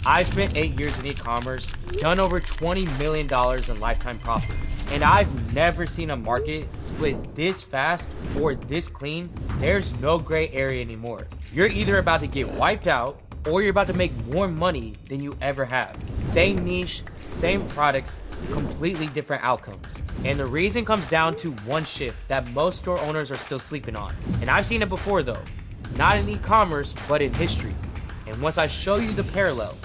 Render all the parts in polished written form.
I spent 8 years in e-commerce, done over $20 million in lifetime profit. And I've never seen a market split this fast or this clean. There's no gray area anymore. You're either about to get wiped out or you're about to make more money than you ever have. Same niche, same products, completely different outcomes. And the reason comes down to one shift that most store owners are still sleeping on. And I've seen it before though, not in e-commerce, but in history. And once I show you the parallel,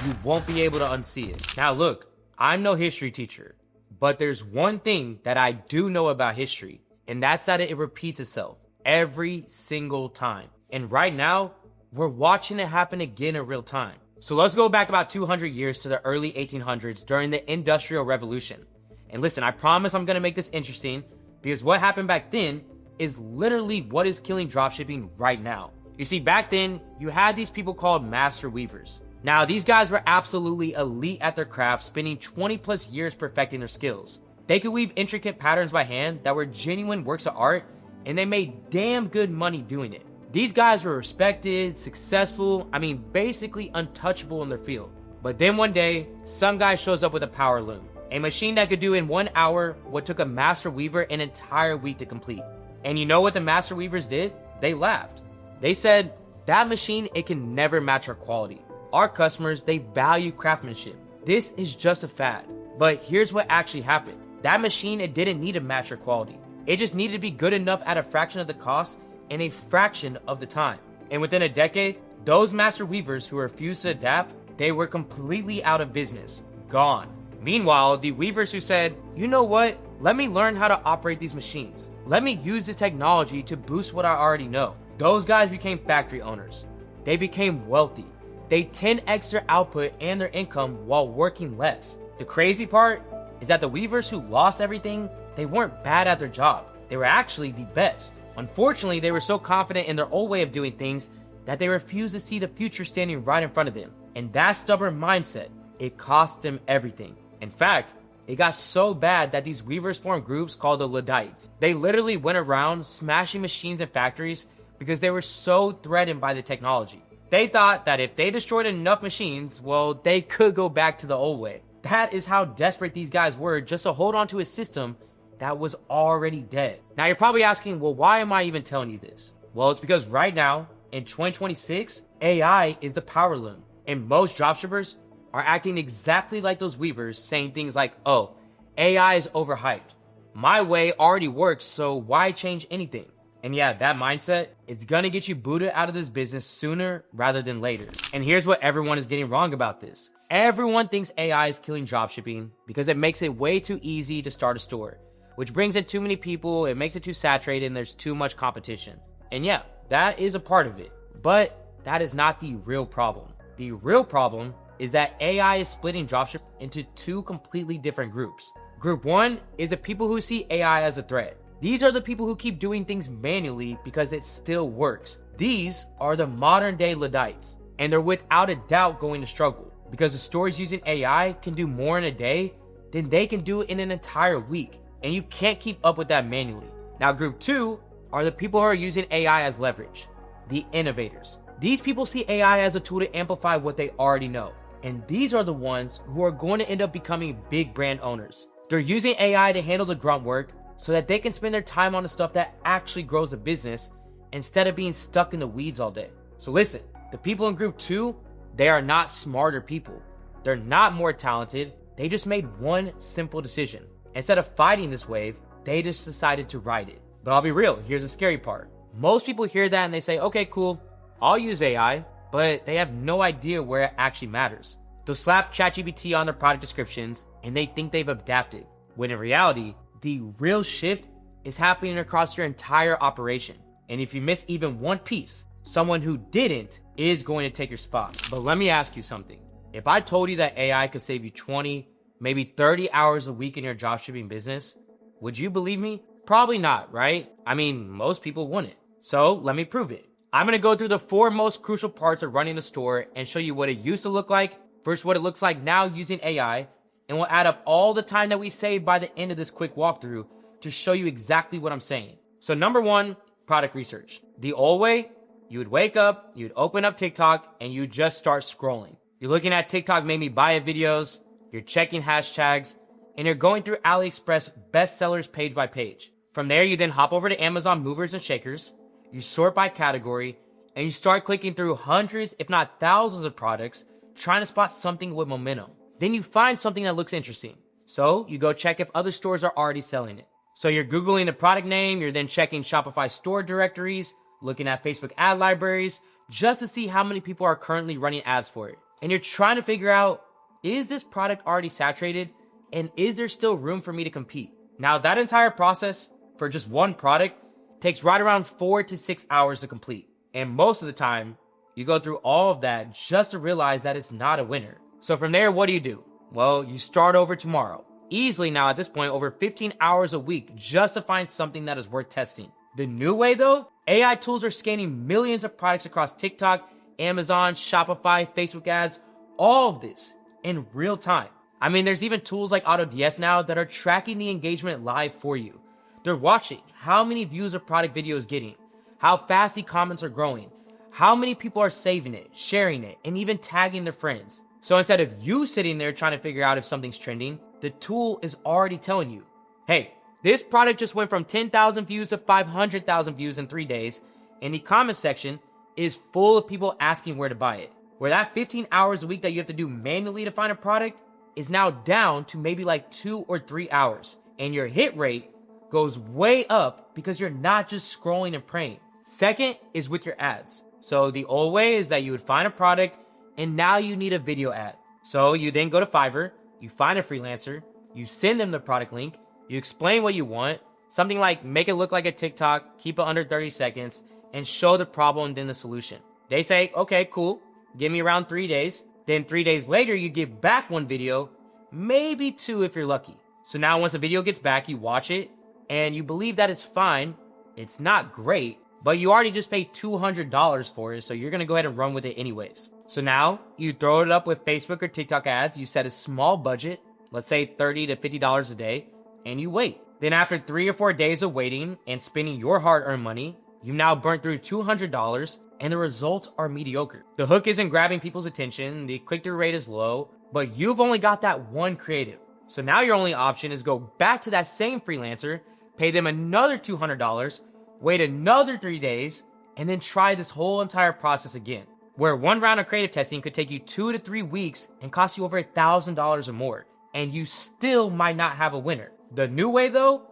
you won't be able to unsee it. Now look, I'm no history teacher, but there's one thing that I do know about history, and that's that it repeats itself every single time. And right now, we're watching it happen again in real time. So let's go back about 200 years to the early 1800s during the Industrial Revolution. And listen, I promise I'm gonna make this interesting because what happened back then is literally what is killing dropshipping right now. You see, back then, you had these people called master weavers. Now, these guys were absolutely elite at their craft, spending 20 plus years perfecting their skills. They could weave intricate patterns by hand that were genuine works of art, and they made damn good money doing it. These guys were respected, successful, basically untouchable in their field. But then one day, some guy shows up with a power loom, a machine that could do in 1 hour what took a master weaver an entire week to complete. And you know what the master weavers did? They laughed. They said, that machine, it can never match our quality. Our customers, they value craftsmanship. This is just a fad. But here's what actually happened. That machine, it didn't need to match your quality. It just needed to be good enough at a fraction of the cost and a fraction of the time. And within a decade, those master weavers who refused to adapt, they were completely out of business, gone. Meanwhile, the weavers who said, you know what? Let me learn how to operate these machines. Let me use the technology to boost what I already know. Those guys became factory owners. They became wealthy. They 10x their output and their income while working less. The crazy part is that the weavers who lost everything, they weren't bad at their job. They were actually the best. Unfortunately, they were so confident in their old way of doing things that they refused to see the future standing right in front of them. And that stubborn mindset, it cost them everything. In fact, it got so bad that these weavers formed groups called the Luddites. They literally went around smashing machines and factories because they were so threatened by the technology. They thought that if they destroyed enough machines, well, they could go back to the old way. That is how desperate these guys were just to hold on to a system that was already dead. Now you're probably asking, well, why am I even telling you this? Well, it's because right now, in 2026, AI is the power loom. And most dropshippers are acting exactly like those weavers, saying things like, oh, AI is overhyped. My way already works, so why change anything? And yeah, that mindset, it's gonna get you booted out of this business sooner rather than later. And here's what everyone is getting wrong about this. Everyone thinks AI is killing dropshipping because it makes it way too easy to start a store, which brings in too many people, it makes it too saturated, and there's too much competition. And yeah, that is a part of it, but that is not the real problem. The real problem is that AI is splitting dropship into two completely different groups. Group one is the people who see AI as a threat. These are the people who keep doing things manually because it still works. These are the modern day Luddites, and they're without a doubt going to struggle because the stores using AI can do more in a day than they can do in an entire week, and you can't keep up with that manually. Now, group two are the people who are using AI as leverage, the innovators. These people see AI as a tool to amplify what they already know, and these are the ones who are going to end up becoming big brand owners. They're using AI to handle the grunt work so that they can spend their time on the stuff that actually grows the business instead of being stuck in the weeds all day. So listen, the people in group two, they are not smarter people. They're not more talented. They just made one simple decision. Instead of fighting this wave, they just decided to ride it. But I'll be real, here's the scary part. Most people hear that and they say, okay, cool, I'll use AI, but they have no idea where it actually matters. They'll slap ChatGPT on their product descriptions and they think they've adapted, when in reality, the real shift is happening across your entire operation. And if you miss even one piece, someone who didn't is going to take your spot. But let me ask you something. If I told you that AI could save you 20, maybe 30 hours a week in your dropshipping business, would you believe me? Probably not, right? Most people wouldn't. So let me prove it. I'm going to go through the 4 most crucial parts of running a store and show you what it used to look like versus what it looks like now using AI, and we'll add up all the time that we saved by the end of this quick walkthrough to show you exactly what I'm saying. So number 1, product research. The old way, you would wake up, you'd open up TikTok, and you just start scrolling. You're looking at TikTok made me buy it videos, you're checking hashtags, and you're going through AliExpress bestsellers page by page. From there, you then hop over to Amazon movers and shakers, you sort by category, and you start clicking through hundreds, if not thousands of products, trying to spot something with momentum. Then you find something that looks interesting. So you go check if other stores are already selling it. So you're Googling the product name, you're then checking Shopify store directories, looking at Facebook ad libraries, just to see how many people are currently running ads for it. And you're trying to figure out, is this product already saturated? And is there still room for me to compete? Now that entire process for just one product takes right around 4 to 6 hours to complete. And most of the time, you go through all of that just to realize that it's not a winner. So from there, what do? Well, you start over tomorrow. Easily now at this point, over 15 hours a week just to find something that is worth testing. The new way though, AI tools are scanning millions of products across TikTok, Amazon, Shopify, Facebook ads, all of this in real time. I mean, there's even tools like AutoDS now that are tracking the engagement live for you. They're watching how many views a product video is getting, how fast the comments are growing, how many people are saving it, sharing it, and even tagging their friends. So instead of you sitting there trying to figure out if something's trending, the tool is already telling you, hey, this product just went from 10,000 views to 500,000 views in 3 days, and the comment section is full of people asking where to buy it. Where that 15 hours a week that you have to do manually to find a product is now down to maybe like 2 or 3 hours. And your hit rate goes way up because you're not just scrolling and praying. Second is with your ads. So the old way is that you would find a product and now you need a video ad. So you then go to Fiverr, you find a freelancer, you send them the product link, you explain what you want, something like make it look like a TikTok, keep it under 30 seconds, and show the problem and then the solution. They say, okay, cool, give me around 3 days. Then 3 days later, you get back one video, maybe 2 if you're lucky. So now once the video gets back, you watch it, and you believe that it's fine. It's not great, but you already just paid $200 for it, so you're gonna go ahead and run with it anyways. So now you throw it up with Facebook or TikTok ads, you set a small budget, let's say $30 to $50 a day, and you wait. Then after 3 or 4 days of waiting and spending your hard-earned money, you've now burnt through $200 and the results are mediocre. The hook isn't grabbing people's attention, the click-through rate is low, but you've only got that one creative. So now your only option is go back to that same freelancer, pay them another $200, wait another 3 days, and then try this whole entire process again. Where one round of creative testing could take you 2 to 3 weeks and cost you over $1,000 or more, and you still might not have a winner. The new way though,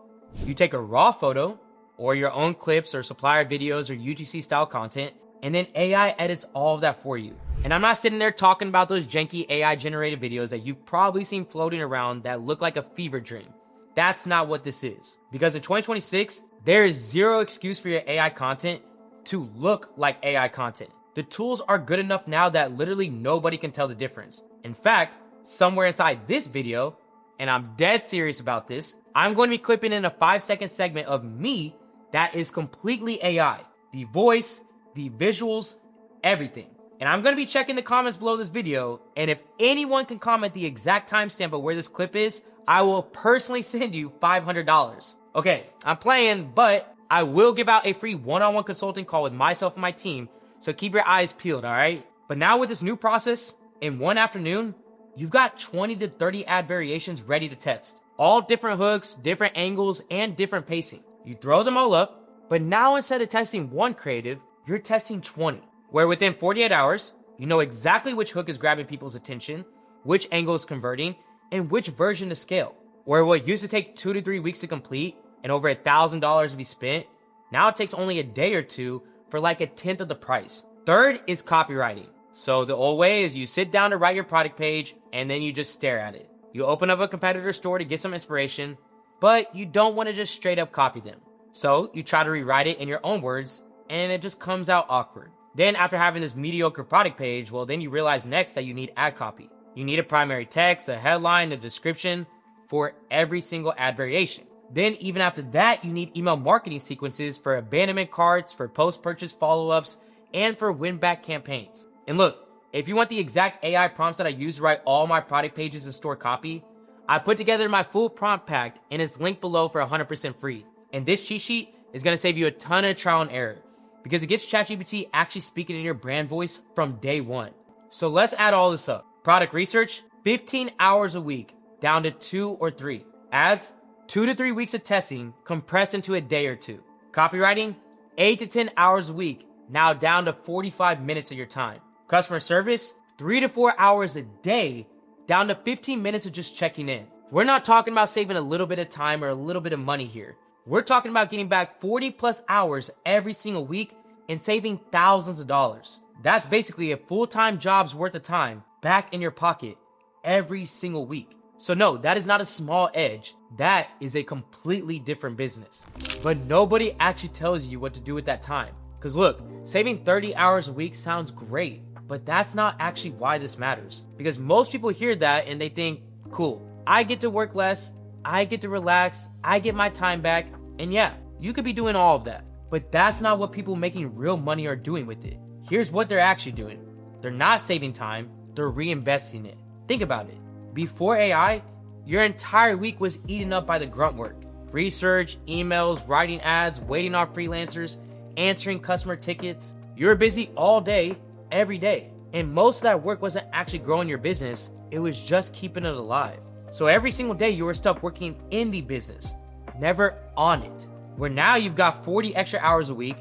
you take a raw photo, or your own clips or supplier videos or UGC style content, and then AI edits all of that for you. And I'm not sitting there talking about those janky AI generated videos that you've probably seen floating around that look like a fever dream. That's not what this is. Because in 2026, there is zero excuse for your AI content to look like AI content. The tools are good enough now that literally nobody can tell the difference. In fact, somewhere inside this video, and I'm dead serious about this, I'm going to be clipping in a 5-second segment of me that is completely AI. The voice, the visuals, everything. And I'm going to be checking the comments below this video, and if anyone can comment the exact timestamp of where this clip is, I will personally send you $500. Okay, I'm playing, but I will give out a free one-on-one consulting call with myself and my team, so keep your eyes peeled, alright? But now with this new process, in one afternoon, you've got 20 to 30 ad variations ready to test. All different hooks, different angles, and different pacing. You throw them all up, but now instead of testing one creative, you're testing 20. Where within 48 hours, you know exactly which hook is grabbing people's attention, which angle is converting, and which version to scale. Where what used to take 2 to 3 weeks to complete and over $1,000 to be spent, now it takes only a day or two for like 1/10 of the price. Third is copywriting. So the old way is you sit down to write your product page and then you just stare at it. You open up a competitor store to get some inspiration, but you don't want to just straight up copy them. So you try to rewrite it in your own words and it just comes out awkward. Then after having this mediocre product page, well then you realize next that you need ad copy. You need a primary text, a headline, a description for every single ad variation. Then even after that, you need email marketing sequences for abandonment carts, for post-purchase follow-ups, and for win-back campaigns. And look, if you want the exact AI prompts that I use to write all my product pages and store copy, I put together my full prompt pack and it's linked below for 100% free. And this cheat sheet is going to save you a ton of trial and error because it gets ChatGPT actually speaking in your brand voice from day one. So let's add all this up. Product research, 15 hours a week, down to 2 or 3. Ads, 2 to 3 weeks of testing, compressed into a day or 2. Copywriting, 8 to 10 hours a week, now down to 45 minutes of your time. Customer service, 3 to 4 hours a day, down to 15 minutes of just checking in. We're not talking about saving a little bit of time or a little bit of money here. We're talking about getting back 40 plus hours every single week and saving thousands of dollars. That's basically a full-time job's worth of time back in your pocket every single week. So no, that is not a small edge. That is a completely different business. But nobody actually tells you what to do with that time. Because look, saving 30 hours a week sounds great, but that's not actually why this matters. Because most people hear that and they think, cool, I get to work less, I get to relax, I get my time back, and yeah, you could be doing all of that. But that's not what people making real money are doing with it. Here's what they're actually doing. They're not saving time, they're reinvesting it. Think about it. Before AI, your entire week was eaten up by the grunt work. Research, emails, writing ads, waiting on freelancers, answering customer tickets. You were busy all day, every day. And most of that work wasn't actually growing your business, it was just keeping it alive. So every single day you were stuck working in the business, never on it. Where now you've got 40 extra hours a week,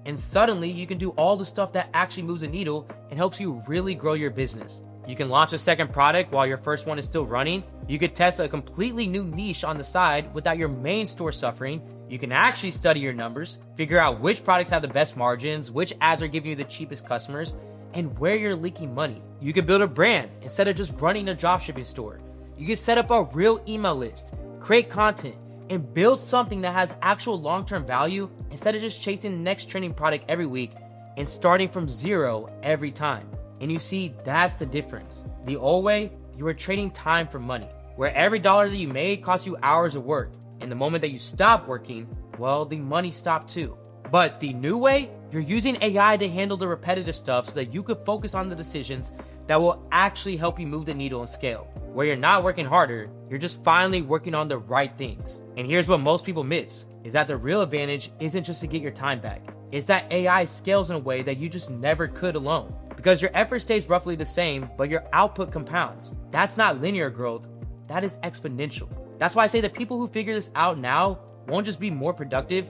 and suddenly you can do all the stuff that actually moves the needle and helps you really grow your business. You can launch a second product while your first one is still running. You could test a completely new niche on the side without your main store suffering. You can actually study your numbers, figure out which products have the best margins, which ads are giving you the cheapest customers, and where you're leaking money. You can build a brand instead of just running a dropshipping store. You can set up a real email list, create content, and build something that has actual long-term value instead of just chasing the next trending product every week and starting from zero every time. And you see, that's the difference. The old way, you were trading time for money, where every dollar that you made cost you hours of work. And the moment that you stop working, well, the money stopped too. But the new way, you're using AI to handle the repetitive stuff so that you could focus on the decisions that will actually help you move the needle and scale. Where you're not working harder, you're just finally working on the right things. And here's what most people miss, is that the real advantage isn't just to get your time back. It's that AI scales in a way that you just never could alone. Because your effort stays roughly the same, but your output compounds. That's not linear growth, that is exponential. That's why I say that people who figure this out now won't just be more productive,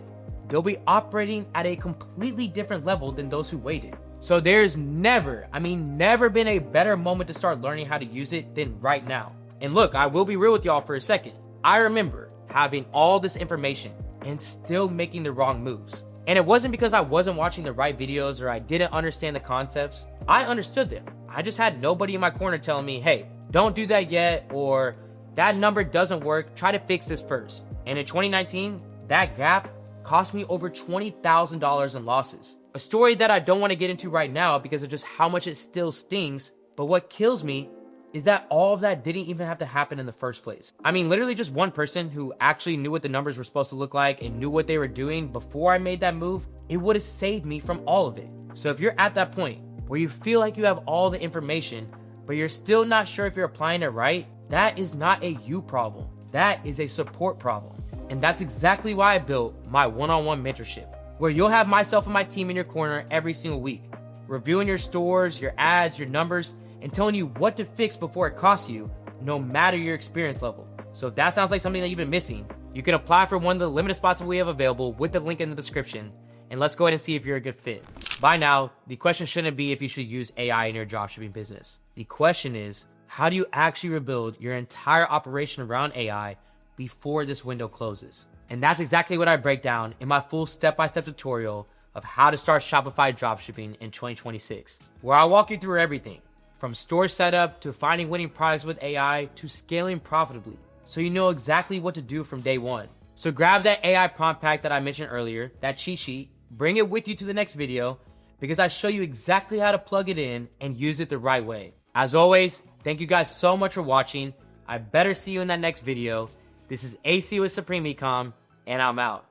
they'll be operating at a completely different level than those who waited. So there's never been a better moment to start learning how to use it than right now. And look, I will be real with y'all for a second. I remember having all this information and still making the wrong moves. And it wasn't because I wasn't watching the right videos or I didn't understand the concepts. I understood them. I just had nobody in my corner telling me, hey, don't do that yet, or that number doesn't work, try to fix this first. And in 2019, that gap cost me over $20,000 in losses. A story that I don't want to get into right now because of just how much it still stings, but what kills me is that all of that didn't even have to happen in the first place. I mean, literally just one person who actually knew what the numbers were supposed to look like and knew what they were doing before I made that move, it would have saved me from all of it. So if you're at that point where you feel like you have all the information, but you're still not sure if you're applying it right, that is not a you problem. That is a support problem. And that's exactly why I built my one-on-one mentorship, where you'll have myself and my team in your corner every single week, reviewing your stores, your ads, your numbers, and telling you what to fix before it costs you, no matter your experience level. So if that sounds like something that you've been missing, you can apply for one of the limited spots that we have available with the link in the description, and let's go ahead and see if you're a good fit. By now, the question shouldn't be if you should use AI in your dropshipping business. The question is, how do you actually rebuild your entire operation around AI before this window closes? And that's exactly what I break down in my full step-by-step tutorial of how to start Shopify dropshipping in 2026, where I walk you through everything from store setup to finding winning products with AI to scaling profitably, so you know exactly what to do from day one. So grab that AI prompt pack that I mentioned earlier, that cheat sheet, bring it with you to the next video, because I show you exactly how to plug it in and use it the right way. As always, thank you guys so much for watching. I better see you in that next video. This is AC with Supreme Ecom, and I'm out.